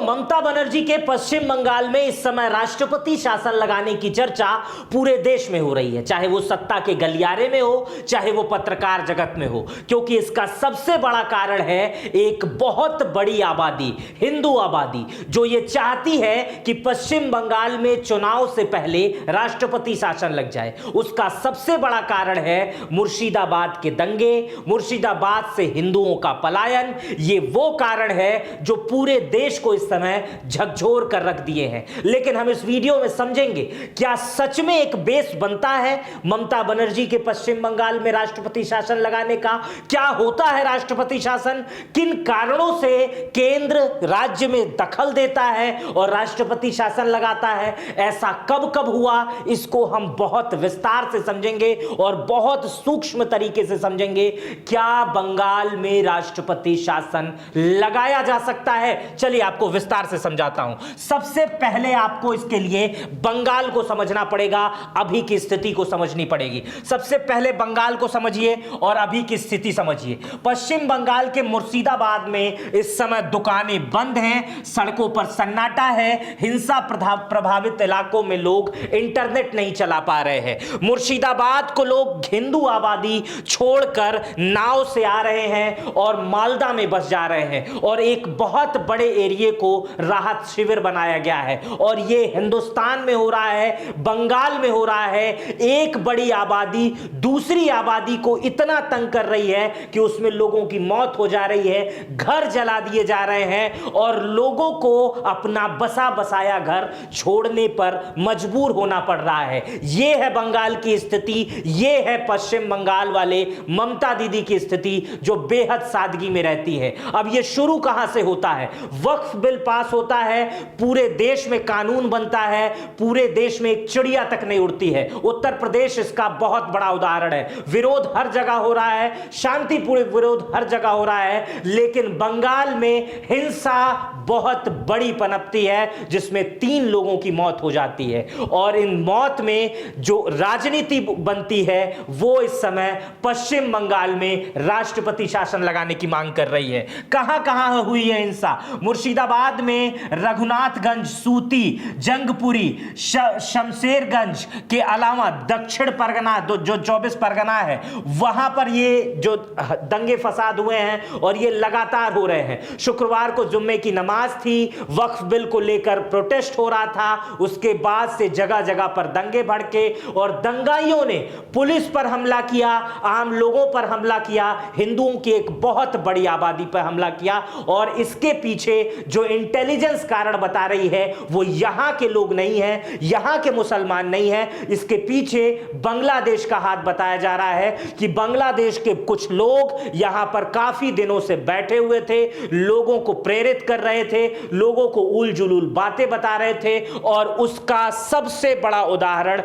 ममता बनर्जी के पश्चिम बंगाल में इस समय राष्ट्रपति शासन लगाने की चर्चा पूरे देश में हो रही है, चाहे वो सत्ता के गलियारे में हो, चाहे वो पत्रकार जगत में हो, क्योंकि इसका सबसे बड़ा कारण है एक बहुत बड़ी आबादी, हिंदू आबादी, जो ये चाहती है कि पश्चिम बंगाल में चुनाव से पहले राष्ट्रपति शासन लग जाए। उसका सबसे बड़ा कारण है मुर्शिदाबाद के दंगे, मुर्शिदाबाद से हिंदुओं का पलायन। ये वो कारण है जो पूरे देश को इस समय झकझोर कर रख दिए हैं। लेकिन हम इस वीडियो में समझेंगे क्या सच में एक बेस बनता है ममता बनर्जी के पश्चिम बंगाल में राष्ट्रपति शासन लगाने का? क्या होता है राष्ट्रपति शासन, किन कारणों से केंद्र राज्य में दखल देता है और राष्ट्रपति शासन लगाता है, ऐसा कब कब हुआ, इसको हम बहुत विस्तार से समझेंगे और बहुत सूक्ष्म तरीके से समझेंगे। क्या बंगाल में राष्ट्रपति शासन लगाया जा सकता है? चलिए आपको विस्तार से समझाता हूं। सबसे पहले आपको इसके लिए बंगाल को समझना पड़ेगा, अभी की स्थिति को समझनी पड़ेगी। सबसे पहले बंगाल को समझिए और अभी की स्थिति समझिए। पश्चिम बंगाल के मुर्शिदाबाद में इस समय दुकानें बंद हैं, सड़कों पर सन्नाटा है, हिंसा प्रभावित इलाकों में लोग इंटरनेट नहीं चला पा रहे हैं। मुर्शिदाबाद को लोग हिंदू आबादी छोड़कर नाव से आ रहे हैं और मालदा में बस जा रहे हैं और एक बहुत बड़े एरिया को राहत शिविर बनाया गया है। और यह हिंदुस्तान में हो रहा है, बंगाल में हो रहा है। एक बड़ी आबादी दूसरी आबादी को इतना तंग कर रही है कि उसमें लोगों की मौत हो जा रही है, घर जला दिए जा रहे हैं और लोगों को अपना बसा बसाया घर छोड़ने पर मजबूर होना पड़ रहा है। यह है बंगाल की स्थिति, यह है पश्चिम बंगाल वाले ममता दीदी की स्थिति जो बेहद सादगी में रहती है। अब यह शुरू कहां से होता है? वक्फ बिल पास होता है, पूरे देश में कानून बनता है, पूरे देश में एक चिड़िया तक नहीं उड़ती है। उत्तर प्रदेश इसका बहुत बड़ा उदाहरण है। विरोध हर जगह हो रहा है, शांतिपूर्ण विरोध हर जगह हो रहा है, लेकिन बंगाल में हिंसा बहुत बड़ी पनपती है जिसमें 3 लोगों की मौत हो जाती है। और इन मौत में जो राजनीति बनती है वो इस समय पश्चिम बंगाल में राष्ट्रपति शासन लगाने की मांग कर रही है। कहां कहां हुई है हिंसा? मुर्शिदाबाद में, रघुनाथगंज, सूती, जंगपुरी, शमशेरगंज के अलावा दक्षिण परगना जो 24 परगना है वहां पर ये जो दंगे फसाद हुए हैं और ये लगातार हो रहे हैं। शुक्रवार को जुम्मे की नमाज थी, वक्फ बिल को लेकर प्रोटेस्ट हो रहा था, उसके बाद से जगह जगह पर दंगे भड़के और दंगाइयों ने पुलिस पर हमला किया, आम लोगों पर हमला किया, हिंदुओं की एक बहुत बड़ी आबादी पर हमला किया। और इसके पीछे जो इंटेलिजेंस कारण बता रही है वो यहां के लोग नहीं हैं, यहां के मुसलमान नहीं हैं, इसके पीछे बांग्लादेश का हाथ बताया जा रहा है कि बांग्लादेश के कुछ लोग यहां पर काफी दिनों से बैठे हुए थे, लोगों को प्रेरित कर रहे थे, लोगों को उल जुलूल बातें बता रहे थे। और उसका सबसे बड़ा उदाहरण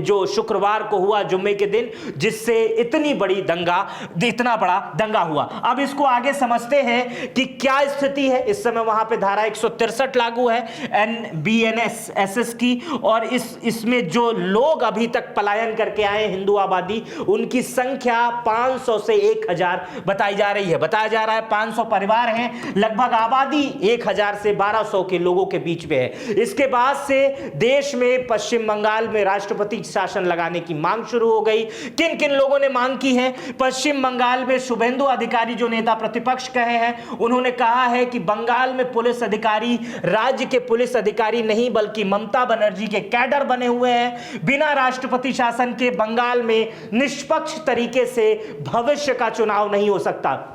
जो शुक्रवार को हुआ जुम्मे के दिन, जिससे इतना बड़ा दंगा हुआ। अब इसको आगे समझते हैं कि क्या स्थिति है इस समय। वहां पे धारा 163 लागू है NBNSS की, और इसमें जो लोग अभी तक पलायन करके आए हिंदू आबादी, उनकी संख्या 500 से 1000 बताई जा रही है। बताया जा रहा है 500 परिवार हैं, लगभग आबादी 1000 से 1200 के लोगों के बीच में है। इसके बाद से देश में पश्चिम बंगाल में राष्ट्रपति शासन लगाने की मांग शुरू हो गई। किन किन लोगों ने मांग की है? पश्चिम बंगाल में शुभेंदु अधिकारी जो नेता प्रतिपक्ष कहे हैं, उन्होंने कहा है कि बंगाल में पुलिस अधिकारी राज्य के पुलिस अधिकारी नहीं बल्कि ममता बनर्जी के कैडर बने हुए हैं। बिना राष्ट्रपति शासन के बंगाल में निष्पक्ष तरीके से भविष्य का चुनाव नहीं हो सकता,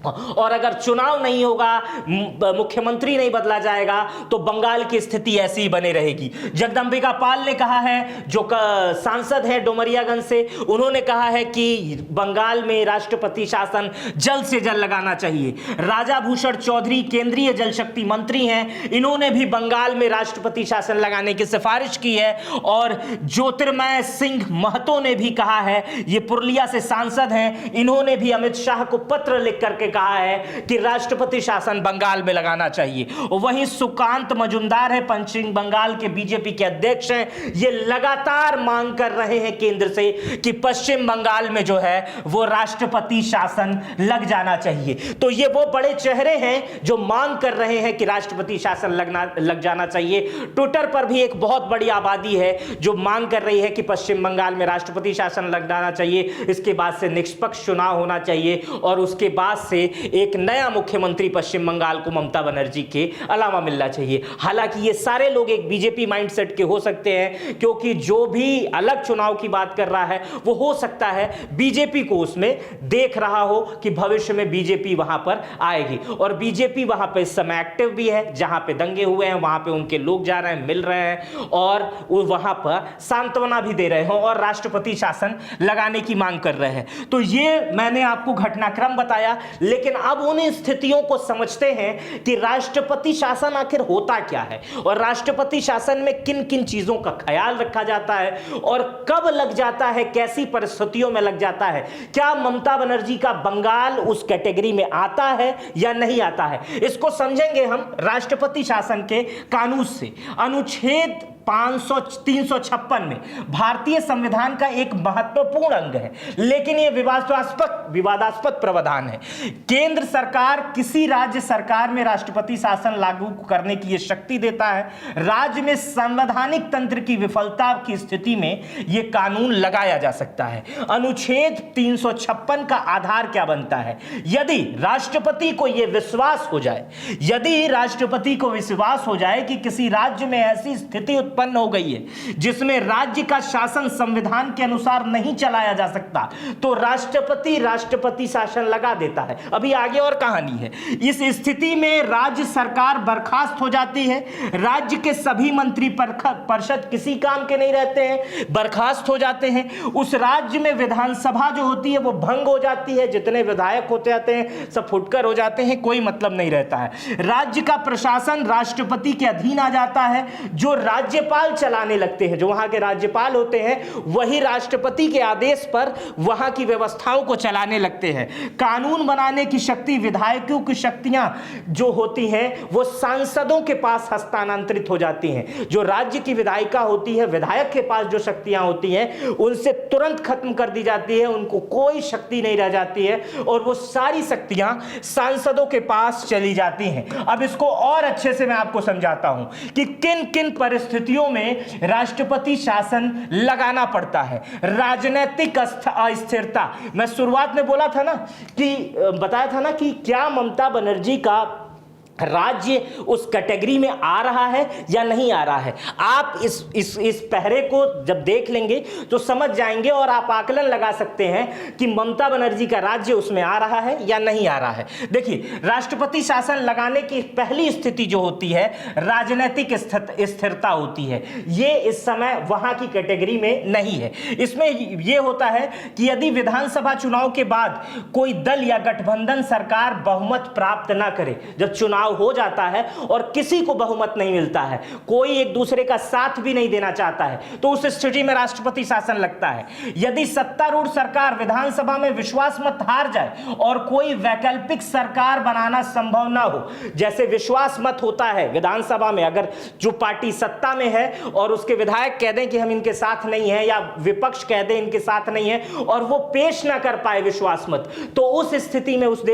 और अगर चुनाव नहीं होगा, मुख्यमंत्री नहीं बदला जाएगा, तो बंगाल की स्थिति ऐसी ही बनी रहेगी। जगदंबिका पाल ने कहा है, जो सांसद है डुमरियागंज से, उन्होंने कहा है कि बंगाल में राष्ट्रपति शासन जल्द से जल्द लगाना चाहिए। राजा भूषण चौधरी केंद्रीय जल शक्ति मंत्री हैं, इन्होंने भी बंगाल में राष्ट्रपति शासन लगाने की सिफारिश की है। और ज्योतिर्मय सिंह महतो ने भी कहा है, ये पुरुलिया से सांसद हैं, इन्होंने भी अमित शाह को पत्र लिख करके कहा है कि राष्ट्रपति शासन बंगाल में लगाना चाहिए। वहीं सुकांत मजुमदार है, पश्चिम बंगाल के बीजेपी के अध्यक्ष हैं, ये लगातार मांग कर रहे हैं केंद्र से कि पश्चिम बंगाल में जो है वो राष्ट्रपति शासन लग जाना चाहिए। तो ये वो बड़े चेहरे हैं जो मांग कर रहे हैं कि राष्ट्रपति शासन लग जाना चाहिए। ट्विटर पर भी एक बहुत बड़ी आबादी है जो मांग कर रही है कि पश्चिम बंगाल में राष्ट्रपति शासन लग जाना चाहिए, इसके बाद से निष्पक्ष चुनाव होना चाहिए और उसके बाद से एक नया मुख्यमंत्री पश्चिम बंगाल को ममता बनर्जी के अलावा मिलना चाहिए। हालांकि ये सारे लोग एक बीजेपी माइंडसेट के हो सकते हैं, क्योंकि जो भी अलग चुनाव की बात कर रहा है वो हो सकता है बीजेपी को उसमें देख रहा हो कि भविष्य में बीजेपी वहां पर आएगी। और बीजेपी वहां पे इस समय एक्टिव भी है, जहां पे दंगे हुए हैं वहां पे उनके लोग जा रहे हैं, मिल रहे हैं और वो वहां पर सांत्वना भी दे रहे हैं और राष्ट्रपति शासन लगाने की मांग कर रहे हैं। तो ये मैंने आपको घटनाक्रम बताया, लेकिन अब उन स्थितियों को समझते हैं कि राष्ट्रपति शासन आखिर होता क्या है और राष्ट्रपति शासन में किन किन चीजों का ख्याल रखा जाता है और कब लग जाता है, कैसी परिस्थितियों में लग जाता है। क्या ममता बनर्जी का बंगाल उस कैटेगरी में आता है या नहीं आता है, इसको समझेंगे हम राष्ट्रपति शासन के कानून से। अनुच्छेद 356 में भारतीय संविधान का एक महत्वपूर्ण अंग है, लेकिन यह विवादास्पद प्रावधान है। केंद्र सरकार किसी राज्य सरकार में राष्ट्रपति शासन लागू करने की यह शक्ति देता है। राज्य में संवैधानिक तंत्र की विफलता की स्थिति में यह कानून लगाया जा सकता है। अनुच्छेद 356 का आधार क्या बनता है? यदि राष्ट्रपति को यह विश्वास हो जाए कि किसी राज्य में ऐसी स्थिति उत्पन्न हो गई है जिसमें राज्य का शासन संविधान के अनुसार नहीं चलाया जा सकता, तो राष्ट्रपति शासन लगा देता है। अभी आगे और कहानी है। इस स्थिति में राज्य सरकार बर्खास्त हो जाती है। राज्य के सभी मंत्री परिषद किसी काम के नहीं रहते हैं, बर्खास्त हो जाते हैं। उस राज्य में विधानसभा जो होती है वो भंग हो जाती है, जितने विधायक होते जाते हैं सब फुटकर हो जाते हैं, कोई मतलब नहीं रहता है। राज्य का प्रशासन राष्ट्रपति के अधीन आ जाता है। जो राज्यपाल चलाने लगते हैं, जो वहां के राज्यपाल होते हैं, वही राष्ट्रपति के आदेश पर वहां की व्यवस्थाओं को चलाने लगते हैं। कानून बनाने की शक्ति, विधायकों की शक्तियां जो होती हैं वो सांसदों के पास हस्तांतरित हो जाती हैं। जो राज्य की विधायिका होती है, विधायक के पास जो शक्तियां होती हैं उनसे तुरंत खत्म कर दी जाती है, उनको कोई शक्ति नहीं रह जाती है और वो सारी शक्तियां सांसदों के पास चली जाती हैं। अब इसको और अच्छे से मैं आपको समझाता हूं कि किन किन परिस्थितियों में राष्ट्रपति शासन लगाना पड़ता है। राजनीतिक अस्थिरता, मैं शुरुआत में बोला था ना कि बताया था ना कि क्या ममता बनर्जी का राज्य उस कैटेगरी में आ रहा है या नहीं आ रहा है। आप इस पहरे को जब देख लेंगे तो समझ जाएंगे और आप आकलन लगा सकते हैं कि ममता बनर्जी का राज्य उसमें आ रहा है या नहीं आ रहा है। देखिए, राष्ट्रपति शासन लगाने की पहली स्थिति जो होती है राजनीतिक स्थिरता होती है। ये इस समय वहां की कैटेगरी में नहीं है। इसमें यह होता है कि यदि विधानसभा चुनाव के बाद कोई दल या गठबंधन सरकार बहुमत प्राप्त ना करे, जब चुनाव हो जाता है और किसी को बहुमत नहीं मिलता है, कोई एक दूसरे का साथ भी नहीं देना चाहता है, तो उस स्थिति में राष्ट्रपति शासन लगता है। यदि सत्तारूढ़ सरकार विधानसभा में विश्वास मत हार जाए और कोई वैकल्पिक सरकार बनाना संभव ना हो, जैसे विश्वास मत होता है विधानसभा में, अगर जो पार्टी सत्ता में है और उसके विधायक कह दें कि हम इनके साथ नहीं है या विपक्ष कह दे इनके साथ नहीं है और वो पेश ना कर पाए विश्वास मत, तो उस स्थिति में उस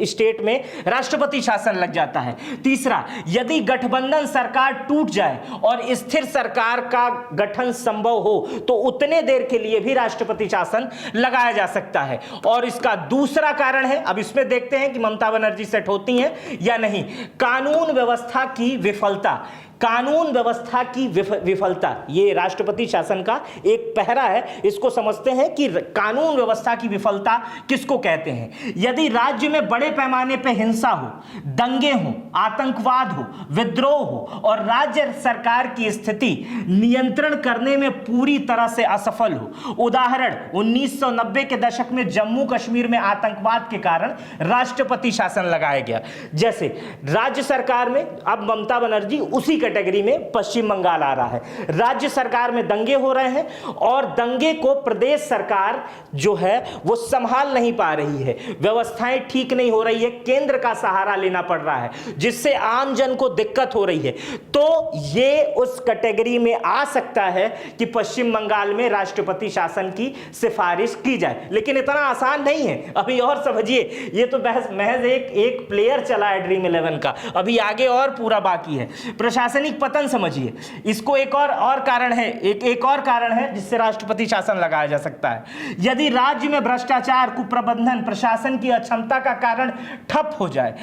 स्टेट में राष्ट्रपति शासन लग जाता है। तीसरा, यदि गठबंधन सरकार टूट जाए और स्थिर सरकार का गठन संभव हो तो उतने देर के लिए भी राष्ट्रपति शासन लगाया जा सकता है। और इसका दूसरा कारण है, अब इसमें देखते हैं कि ममता बनर्जी सेट होती हैं या नहीं, कानून व्यवस्था की विफलता। कानून व्यवस्था की विफलता ये राष्ट्रपति शासन का एक पहरा है। इसको समझते हैं कि कानून व्यवस्था की विफलता किसको कहते हैं। यदि राज्य में बड़े पैमाने पर हिंसा हो, दंगे हो, आतंकवाद हो, विद्रोह हो और राज्य सरकार की स्थिति नियंत्रण करने में पूरी तरह से असफल हो। उदाहरण 1990 के दशक में जम्मू कश्मीर में आतंकवाद के कारण राष्ट्रपति शासन लगाया गया। जैसे राज्य सरकार में अब ममता बनर्जी उसी कैटेगरी में पश्चिम बंगाल आ रहा है। राज्य सरकार में दंगे हो रहे हैं और दंगे को प्रदेश सरकार जो है वो संभाल नहीं पा रही है, व्यवस्थाएं ठीक नहीं हो रही है, केंद्र का सहारा लेना पड़ रहा है, जिससे आम जन को दिक्कत हो रही है। तो ये उस कैटेगरी में आ सकता है कि पश्चिम बंगाल में राष्ट्रपति शासन की सिफारिश की जाए, लेकिन इतना आसान नहीं है। अभी और समझिए, ये तो महज एक प्लेयर चला है ड्रीम 11 का, अभी आगे और पूरा बाकी है। प्रशासनिक पतन समझिए, इसको एक और कारण है, एक और कारण है जिससे राष्ट्रपति शासन लगाया जा सकता है। यदि राज्य में भ्रष्टाचार, कुप्रबंधन, प्रशासन की अक्षमता का कारण ठप हो जाए,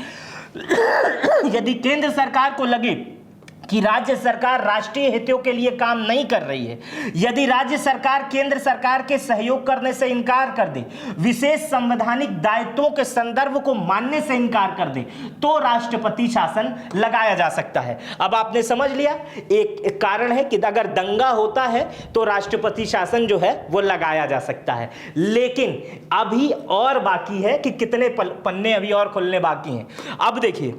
यदि केंद्र सरकार को लगे कि राज्य सरकार राष्ट्रीय हितों के लिए काम नहीं कर रही है, यदि राज्य सरकार केंद्र सरकार के सहयोग करने से इनकार कर दे, विशेष संवैधानिक दायित्वों के संदर्भ को मानने से इनकार कर दे, तो राष्ट्रपति शासन लगाया जा सकता है। अब आपने समझ लिया, एक कारण है कि अगर दंगा होता है तो राष्ट्रपति शासन जो है वो लगाया जा सकता है। लेकिन अभी और बाकी है कि कितने पन्ने अभी और खुलने बाकी हैं। अब देखिए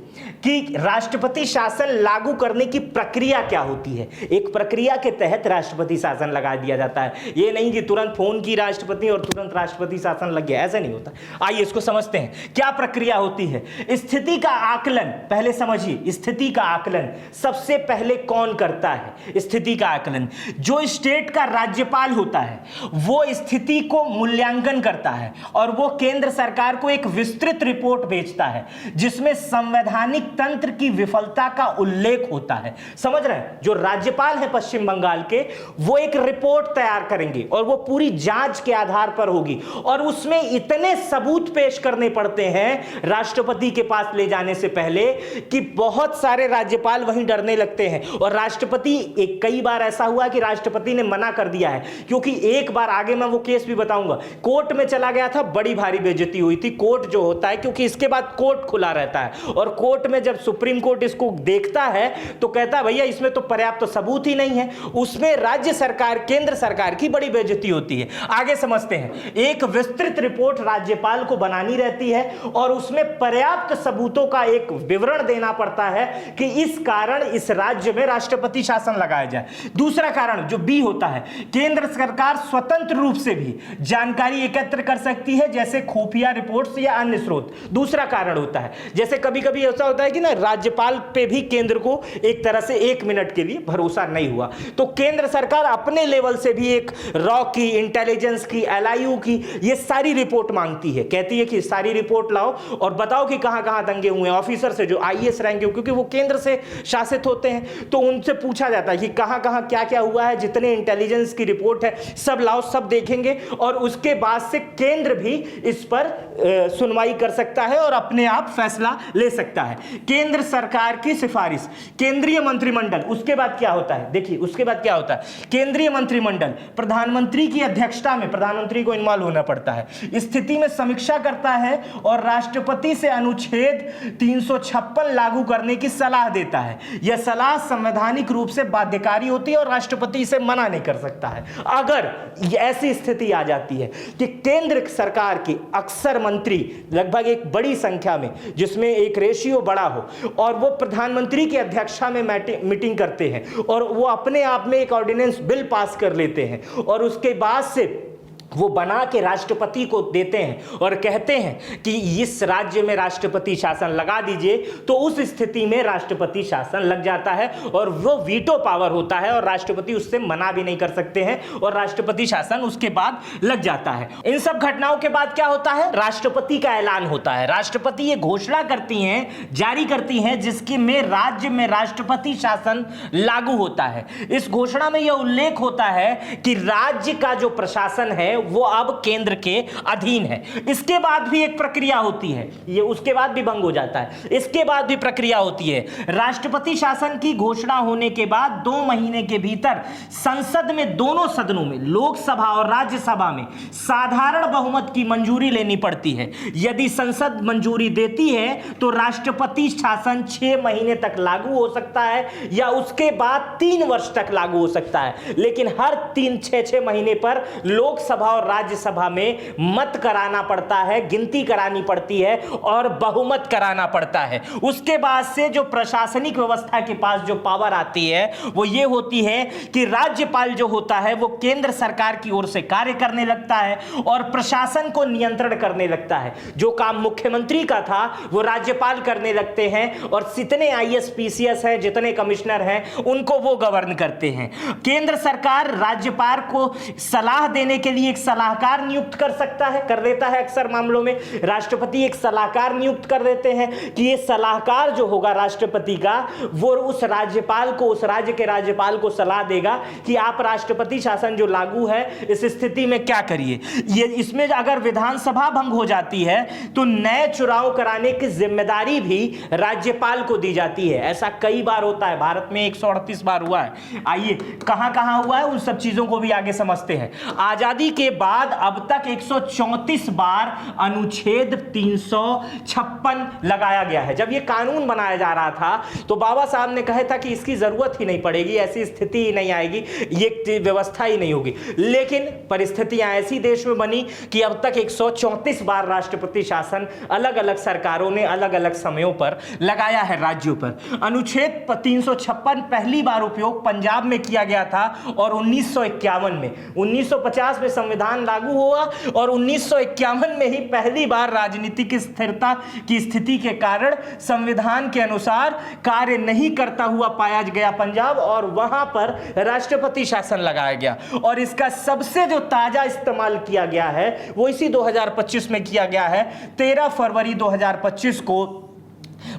कि राष्ट्रपति शासन लागू करने की प्रक्रिया क्या होती है। एक प्रक्रिया के तहत राष्ट्रपति शासन लगा दिया जाता है। ये नहीं कि तुरंत फोन की राष्ट्रपति और तुरंत राष्ट्रपति शासन लग गया, ऐसा नहीं होता। आइए इसको समझते हैं, क्या प्रक्रिया होती है। स्थिति का आकलन पहले समझिए। स्थिति का आकलन सबसे पहले कौन करता है? स्थिति का आकलन जो स्टेट का राज्यपाल होता है वो स्थिति को मूल्यांकन करता है और वो केंद्र सरकार को एक विस्तृत रिपोर्ट भेजता है जिसमें संवैधानिक तंत्र की विफलता का उल्लेख होता है। समझ रहे हैं? जो राज्यपाल है पश्चिम बंगाल के, वो एक रिपोर्ट तैयार करेंगे और वो पूरी जांच के आधार पर होगी और उसमें इतने सबूत पेश करने पड़ते हैं राष्ट्रपति के पास ले जाने से पहले कि बहुत सारे राज्यपाल वहीं डरने लगते हैं। और राष्ट्रपति कई बार ऐसा हुआ कि राष्ट्रपति ने मना कर दिया है, क्योंकि एक बार आगे मैं वो केस भी बताऊंगा, कोर्ट में चला गया था, बड़ी भारी बेइज्जती हुई थी। कोर्ट जो होता है, क्योंकि इसके बाद कोर्ट खुला रहता है और कोर्ट में जब सुप्रीम कोर्ट इसको देखता है तो कहता है भैया इसमें तो पर्याप्त सबूत ही नहीं है। उसमें राज्य सरकार, केंद्र सरकार की बड़ी बेइज्जती होती है। आगे समझते हैं। एक विस्तृत रिपोर्ट राज्यपाल को बनानी रहती है और उसमें पर्याप्त सबूतों का एक विवरण देना पड़ता है कि इस कारण इस राज्य में राष्ट्रपति शासन लगाया जाए। दूसरा कारण जो बी होता है, केंद्र सरकार स्वतंत्र रूप से भी जानकारी एकत्र कर सकती है, जैसे खुफिया रिपोर्ट्स या अन्य स्रोत। दूसरा कारण होता है, जैसे कभी कभी ऐसा होता है कि ना राज्यपाल पे भी केंद्र को एक तरह से 1 मिनट के लिए भरोसा नहीं हुआ, तो केंद्र सरकार अपने लेवल से भी एक रॉ की, इंटेलिजेंस की, एलआईयू की, ये सारी रिपोर्ट मांगती है। कहती है कि सारी रिपोर्ट लाओ और बताओ कि कहां कहां दंगे हुए हैं। ऑफिसर से जो आईएएस रैंक है, क्योंकि वो केंद्र से शासित होते हैं, तो उनसे पूछा जाता है कि कहां कहां क्या क्या हुआ है, जितने इंटेलिजेंस की रिपोर्ट है सब लाओ, सब देखेंगे और उसके बाद से केंद्र भी इस पर सुनवाई कर सकता है और अपने आप फैसला ले सकता है। केंद्र सरकार की सिफारिश, केंद्रीय मंत्रिमंडल, उसके बाद क्या होता है, देखिए उसके बाद क्या होता है। केंद्रीय मंत्रिमंडल प्रधानमंत्री की अध्यक्षता में, प्रधानमंत्री को इन्वॉल्व होना पड़ता है, स्थिति में समीक्षा करता है और राष्ट्रपति से अनुच्छेद 356 लागू करने की सलाह देता है। यह सलाह संवैधानिक रूप से बाध्यकारी होती है और राष्ट्रपति इसे मना नहीं कर सकता है। अगर ऐसी स्थिति आ जाती है कि केंद्र सरकार के अक्सर मंत्री, लगभग एक बड़ी संख्या में, जिसमें एक रेशियो बड़ा हो, और वो प्रधानमंत्री की अध्यक्षता में मीटिंग करते हैं और वो अपने आप में एक ऑर्डिनेंस बिल पास कर लेते हैं और उसके बाद से वो बना के राष्ट्रपति को देते हैं और कहते हैं कि इस राज्य में राष्ट्रपति शासन लगा दीजिए, तो उस स्थिति में राष्ट्रपति शासन लग जाता है और वो वीटो पावर होता है और राष्ट्रपति उससे मना भी नहीं कर सकते हैं और राष्ट्रपति शासन उसके बाद लग जाता है। इन सब घटनाओं के बाद क्या होता है, राष्ट्रपति का ऐलान होता है। राष्ट्रपति ये घोषणा करती हैं, जारी करती हैं, जिसके में राज्य में राष्ट्रपति शासन लागू होता है। इस घोषणा में यह उल्लेख होता है कि राज्य का जो प्रशासन है वो अब केंद्र के अधीन है। इसके बाद भी एक प्रक्रिया होती है, ये उसके बाद भी भंग हो जाता है। इसके बाद भी प्रक्रिया होती है। राष्ट्रपति शासन की घोषणा होने के बाद 2 महीने के भीतर संसद में, दोनों सदनों में, लोकसभा और राज्यसभा में साधारण बहुमत की मंजूरी लेनी पड़ती है। यदि संसद मंजूरी देती है तो राष्ट्रपति शासन 6 महीने तक लागू हो सकता है या उसके बाद 3 वर्ष तक लागू हो सकता है, लेकिन हर 3-6 महीने पर लोकसभा लोकसभा और राज्यसभा में मत कराना पड़ता है, गिनती करानी पड़ती है और बहुमत कराना पड़ता है। उसके बाद से जो प्रशासनिक व्यवस्था के पास जो पावर आती है वो ये होती है कि राज्यपाल जो होता है वो केंद्र सरकार की ओर से कार्य करने लगता है और प्रशासन को नियंत्रण करने लगता है। जो काम मुख्यमंत्री का था वो राज्यपाल करने लगते हैं और जितने आईएएस पीसीएस हैं, जितने कमिश्नर हैं, उनको वो गवर्न करते हैं। केंद्र सरकार राज्यपाल को सलाह देने के लिए एक सलाहकार नियुक्त कर सकता है, कर देता है। अक्सर मामलों में राष्ट्रपति एक सलाहकार नियुक्त कर देते हैं कि ये सलाहकार जो होगा राष्ट्रपति का, वो उस राज्यपाल को, उस राज्य के राज्यपाल को सलाह देगा कि आप राष्ट्रपति शासन जो लागू है इस स्थिति में क्या करिए। ये इसमें अगर विधानसभा भंग हो जाती है तो नए चुनाव कराने की जिम्मेदारी भी राज्यपाल को दी जाती है। ऐसा कई बार होता है, भारत में 138 बार हुआ है। आइए कहां कहां हुआ है उन सब चीजों को भी आगे समझते हैं। आजादी के बाद अब तक 134 बार अनुच्छेद 356 लगाया गया है। जब यह कानून बनाया जा रहा था तो बाबा साहब ने कहा था कि इसकी जरूरत ही नहीं पड़ेगी, ऐसी स्थिति ही नहीं आएगी, ये व्यवस्था ही नहीं होगी। लेकिन परिस्थितियां ऐसी देश में बनी कि अब तक 134 बार राष्ट्रपति शासन अलग अलग सरकारों ने अलग अलग समयों पर लगाया है राज्यों पर। अनुच्छेद 356 पहली बार उपयोग पंजाब में किया गया था और 1951 में। 1950 में संविधान लागू हुआ और 1951 में ही पहली बार राजनीतिक स्थिरता की स्थिति के कारण संविधान के अनुसार कार्य नहीं करता हुआ पाया गया पंजाब, और वहां पर राष्ट्रपति शासन लगाया गया। और इसका सबसे जो ताजा इस्तेमाल किया गया है वो इसी 2025 में किया गया है। 13 फरवरी 2025 को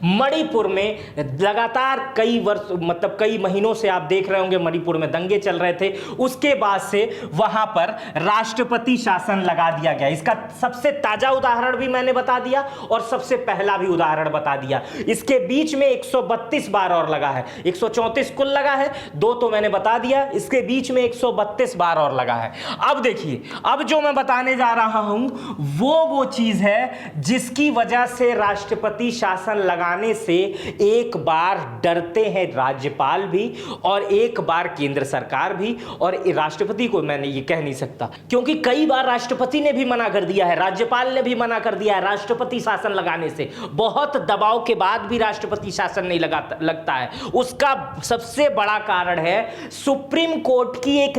मणिपुर में लगातार कई वर्ष, मतलब कई महीनों से आप देख रहे होंगे मणिपुर में दंगे चल रहे थे। उसके बाद से वहां पर राष्ट्रपति शासन लगा दिया गया। इसका सबसे ताजा उदाहरण भी मैंने बता दिया और सबसे पहला भी उदाहरण बता दिया। इसके बीच में 132 बार और लगा है। 134 कुल लगा है, 2 तो मैंने बता दिया, इसके बीच में 132 बार और लगा है। अब देखिए, अब जो मैं बताने जा रहा हूं वो चीज है जिसकी वजह से राष्ट्रपति शासन लगाने से एक बार डरते हैं राज्यपाल भी और एक बार केंद्र सरकार भी, और राष्ट्रपति को मैंने ये कह नहीं सकता क्योंकि कई बार राष्ट्रपति ने भी मना कर दिया है, राज्यपाल ने भी मना कर दिया है राष्ट्रपति शासन लगाने से। बहुत दबाव के बाद भी राष्ट्रपति शासन नहीं लगता है। उसका सबसे बड़ा कारण है सुप्रीम कोर्ट की एक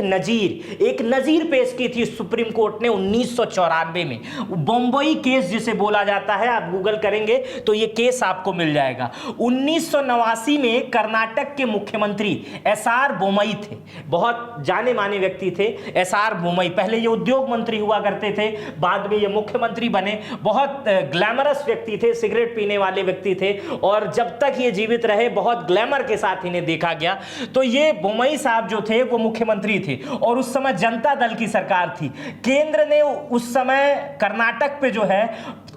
नजीर पेश की थी सुप्रीम कोर्ट ने 1994 में। बम्बई केस जिसे बोला जाता है, आप गूगल करेंगे तो ये केस आपको मिल जाएगा। 1989 में कर्नाटक के मुख्यमंत्री एसआर बोमई थे, बहुत जाने माने व्यक्ति थे एसआर बोमई। पहले ये उद्योग मंत्री हुआ करते थे, बाद में ये मुख्यमंत्री बने। बहुत ग्लैमरस व्यक्ति थे, सिगरेट पीने वाले व्यक्ति थे और जब तक ये जीवित रहे बहुत ग्लैमर के साथ इन्हें देखा गया। तो ये बोमई साहब जो थे वो मुख्यमंत्री थे और उस समय जनता दल की सरकार थी। केंद्र ने उस समय कर्नाटक पे जो है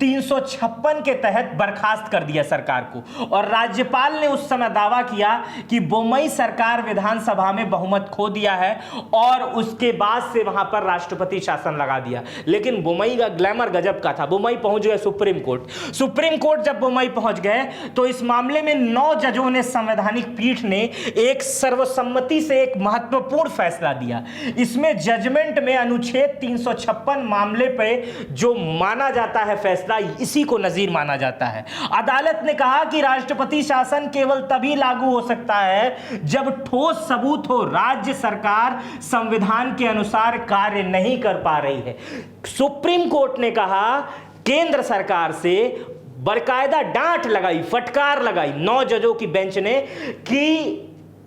356 के तहत बर्खास्त कर दिया सरकार को, और राज्यपाल ने उस समय दावा किया कि बोमई सरकार विधानसभा में बहुमत खो दिया है और उसके बाद से वहां पर राष्ट्रपति शासन लगा दिया। लेकिन बोमई का ग्लैमर गजब का था। बोमई पहुंच गए सुप्रीम कोर्ट। जब बोमई पहुंच गए तो इस मामले में 9 जजों ने, संवैधानिक पीठ ने एक सर्वसम्मति से एक महत्वपूर्ण फैसला दिया। इसमें जजमेंट में अनुच्छेद 356 मामले पे जो माना जाता है फैसला, इसी को नजीर माना जाता है। अदालत ने कहा कि राष्ट्रपति शासन केवल तभी लागू हो सकता है जब ठोस सबूत हो राज्य सरकार संविधान के अनुसार कार्य नहीं कर पा रही है। सुप्रीम कोर्ट ने कहा केंद्र सरकार से, बाकायदा डांट लगाई, फटकार लगाई 9 जजों की बेंच ने कि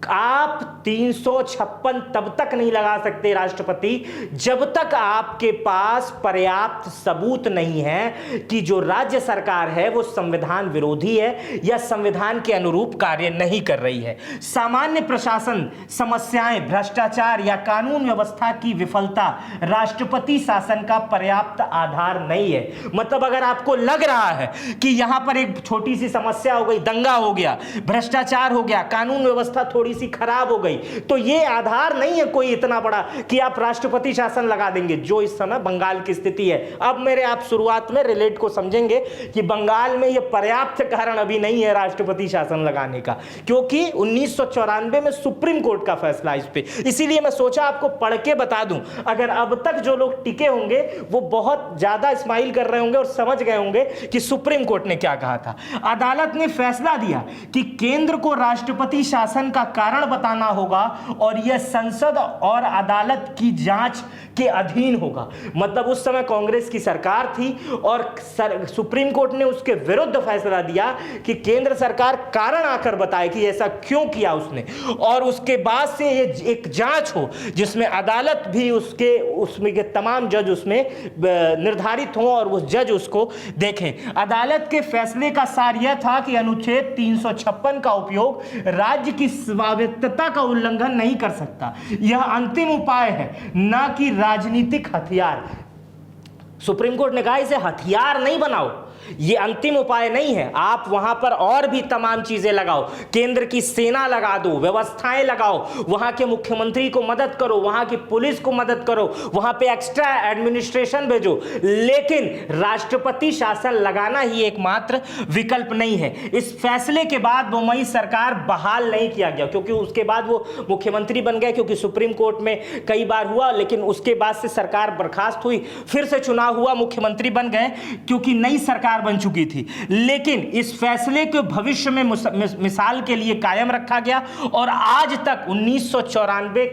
आप 356 तब तक नहीं लगा सकते राष्ट्रपति जब तक आपके पास पर्याप्त सबूत नहीं है कि जो राज्य सरकार है वो संविधान विरोधी है या संविधान के अनुरूप कार्य नहीं कर रही है। सामान्य प्रशासन समस्याएं, भ्रष्टाचार या कानून व्यवस्था की विफलता राष्ट्रपति शासन का पर्याप्त आधार नहीं है। मतलब अगर आपको लग रहा है कि यहां पर एक छोटी सी समस्या हो गई, दंगा हो गया, भ्रष्टाचार हो गया, कानून व्यवस्था थोड़ी थोड़ी सी खराब हो गई, तो ये आधार नहीं है कोई इतना बड़ा कि आप राष्ट्रपति शासन लगा देंगे। जो इस समय बंगाल की स्थिति है, अब मेरे आप शुरुआत में रिलेट को समझेंगे कि बंगाल में यह पर्याप्त कारण अभी नहीं है राष्ट्रपति शासन लगाने का, क्योंकि 1994 में सुप्रीम कोर्ट का फैसला इस पे। इसीलिए मैं सोचा आपको पढ़ के बता दूं, अगर अब तक जो लोग टिके होंगे वो बहुत ज्यादा स्माइल कर रहे होंगे और समझ गए होंगे कि सुप्रीम कोर्ट ने क्या कहा था। अदालत ने फैसला दिया कि केंद्र को राष्ट्रपति शासन का कारण बताना होगा और यह संसद और अदालत की जांच के अधीन होगा। मतलब उस समय कांग्रेस की सरकार थी और सुप्रीम कोर्ट ने उसके विरुद्ध फैसला दिया कि केंद्र सरकार कारण आकर बताए कि ऐसा क्यों किया उसने, और उसके बाद से ये एक जांच हो जिसमें अदालत भी उसमें के तमाम जज उसमें निर्धारित हो और उस जज उसको देखें। अदालत के फैसले का सार यह था कि अनुच्छेद 356 का उपयोग राज्य की स्वायत्तता का उल्लंघन नहीं कर सकता। यह अंतिम उपाय है, न कि राजनीतिक हथियार। सुप्रीम कोर्ट ने कहा इसे हथियार नहीं बनाओ, ये अंतिम उपाय नहीं है। आप वहां पर और भी तमाम चीजें लगाओ, केंद्र की सेना लगा दो, व्यवस्थाएं लगाओ, वहां के मुख्यमंत्री को मदद करो, वहां की पुलिस को मदद करो, वहां पे एक्स्ट्रा एडमिनिस्ट्रेशन भेजो, लेकिन राष्ट्रपति शासन लगाना ही एकमात्र विकल्प नहीं है। इस फैसले के बाद बम्बई सरकार बहाल नहीं किया गया, क्योंकि उसके बाद वो मुख्यमंत्री बन गए, क्योंकि सुप्रीम कोर्ट में कई बार हुआ, लेकिन उसके बाद से सरकार बर्खास्त हुई, फिर से चुनाव हुआ, मुख्यमंत्री बन गए क्योंकि नई सरकार बन चुकी थी। लेकिन इस फैसले को भविष्य में मिसाल के लिए कायम रखा गया और आज तक 1994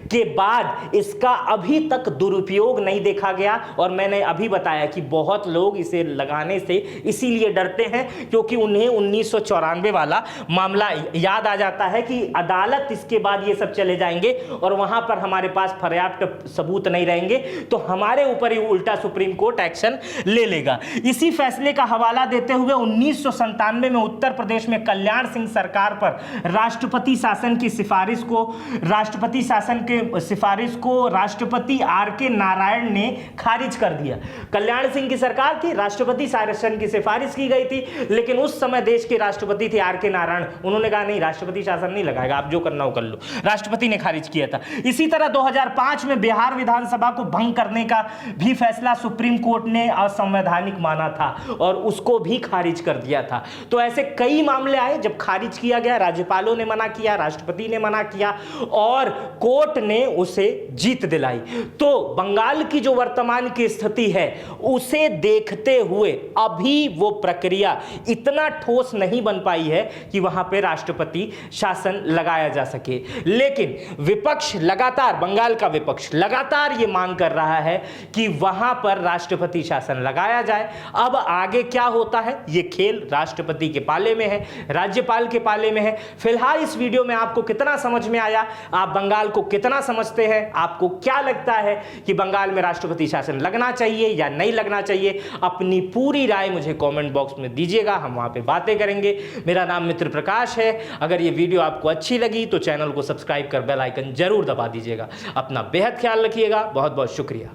के बाद इसका अभी तक दुरुपयोग नहीं देखा गया। और मैंने अभी बताया कि बहुत लोग इसे लगाने से इसीलिए डरते हैं क्योंकि उन्हें 1994 वाला मामला याद आ जाता है कि अदालत इसके बाद ये सब चले जाएंगे और वहां पर हमारे पास पर्याप्त सबूत नहीं रहेंगे, तो हमारे ऊपर ही उल्टा सुप्रीम कोर्ट एक्शन ले लेगा। इसी फैसले का हवाला देते हुए 1997 में उत्तर प्रदेश में कल्याण सिंह सरकार पर राष्ट्रपति शासन की सिफारिश को राष्ट्रपति आर.के. नारायण ने खारिज कर दिया। कल्याण सिंह की सरकार थी, राष्ट्रपति शासन की सिफारिश की गई थी, लेकिन उस समय देश के राष्ट्रपति थे आर.के. नारायण। उन्होंने कहा नहीं, राष्ट्रपति शासन नहीं लगाएगा, आप जो करना हो कर लो। राष्ट्रपति ने खारिज किया था। इसी तरह 2005 में बिहार विधानसभा को भंग करने का भी फैसला सुप्रीम कोर्ट ने असंवैधानिक माना था और उसको भी खारिज कर दिया था। तो ऐसे कई मामले आए जब खारिज किया गया, राज्यपालों ने मना किया, राष्ट्रपति ने मना किया और कोर्ट ने उसे जीत दिलाई। तो बंगाल की जो वर्तमान की स्थिति है उसे देखते हुए अभी वो प्रक्रिया इतना ठोस नहीं बन पाई है कि वहां पे राष्ट्रपति शासन लगाया जा सके। लेकिन विपक्ष लगातार, बंगाल का विपक्ष लगातार ये मांग कर रहा है कि वहां पर राष्ट्रपति शासन लगाया जाए। अब आगे क्या होता है ये खेल राष्ट्रपति के पाले में है, राज्यपाल के पाले में है। फिलहाल इस वीडियो में आपको कितना समझ में आया, आप बंगाल को कितना समझते हैं, आपको क्या लगता है कि बंगाल में राष्ट्रपति शासन लगना चाहिए या नहीं लगना चाहिए, अपनी पूरी राय मुझे कमेंट बॉक्स में दीजिएगा, हम वहां पे बातें करेंगे। मेरा नाम मित्र प्रकाश है। अगर ये वीडियो आपको अच्छी लगी तो चैनल को सब्सक्राइब कर बेल आइकन जरूर दबा दीजिएगा। अपना बेहद ख्याल रखिएगा। बहुत बहुत शुक्रिया।